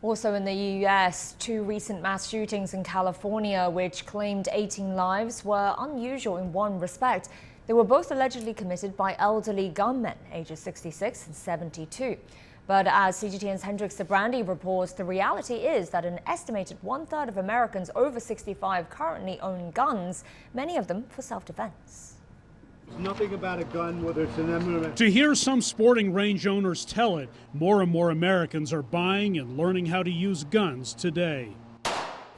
Also in the U.S., two recent mass shootings in California, which claimed 18 lives, were unusual in one respect. They were both allegedly committed by elderly gunmen, ages 66 and 72. But as CGTN's Hendrik Sybrandy reports, the reality is that an estimated one-third of Americans over 65 currently own guns, many of them for self-defense. Nothing about a gun, whether it's an MMA. To hear some sporting range owners tell it, more and more Americans are buying and learning how to use guns today.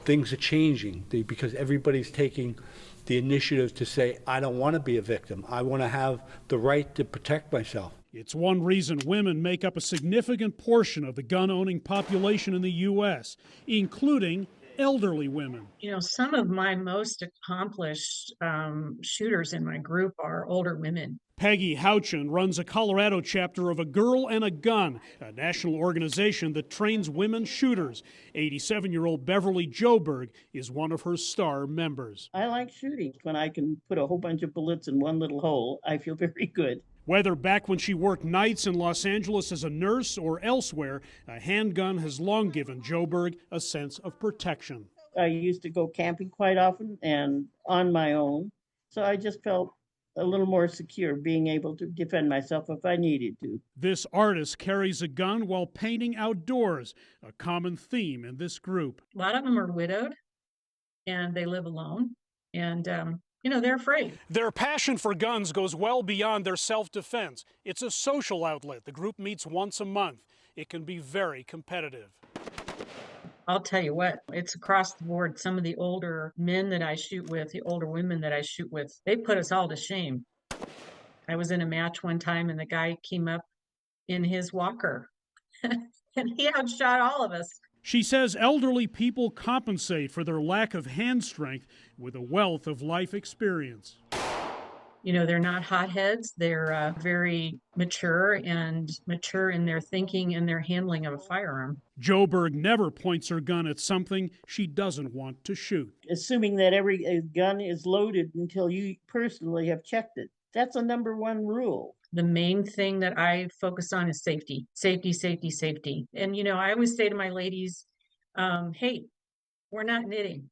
Things are changing because everybody's taking the initiative to say, I don't want to be a victim. I want to have the right to protect myself. It's one reason women make up a significant portion of the gun-owning population in the U.S., including elderly women. You know, some of my most accomplished shooters in my group are older women. Peggy Houchin runs a Colorado chapter of A Girl and a Gun, a national organization that trains women shooters. 87-year-old Beverly Joberg is one of her star members. I like shooting. When I can put a whole bunch of bullets in one little hole, I feel very good. Whether back when she worked nights in Los Angeles as a nurse or elsewhere, a handgun has long given Joberg a sense of protection. I used to go camping quite often and on my own, so I just felt a little more secure being able to defend myself if I needed to. This artist carries a gun while painting outdoors, a common theme in this group. A lot of them are widowed and they live alone, and you know, they're afraid. Their passion for guns goes well beyond their self-defense. It's a social outlet. The group meets once a month. It can be very competitive. I'll tell you what, it's across the board. Some of the older men that I shoot with, the older women that I shoot with, they put us all to shame. I was in a match one time and the guy came up in his walker and he outshot all of us. She says elderly people compensate for their lack of hand strength with a wealth of life experience. You know, they're not hotheads. They're very mature and mature in their thinking and their handling of a firearm. Joberg never points her gun at something she doesn't want to shoot. Assuming that every gun is loaded until you personally have checked it. That's a number one rule. The main thing that I focus on is safety, safety, safety, safety. And, you know, I always say to my ladies, hey, we're not knitting.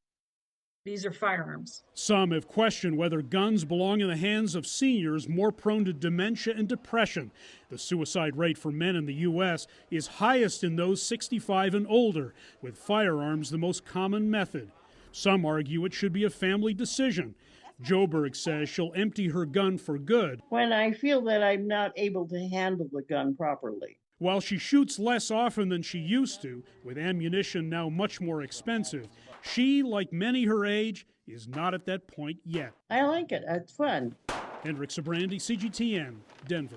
These are firearms. Some have questioned whether guns belong in the hands of seniors more prone to dementia and depression. The suicide rate for men in the U.S. is highest in those 65 and older, with firearms the most common method. Some argue it should be a family decision. Joberg says she'll empty her gun for good when I feel that I'm not able to handle the gun properly. While she shoots less often than she used to, with ammunition now much more expensive, she, like many her age, is not at that point yet. I like it. It's fun. Hendrik Sybrandy, CGTN, Denver.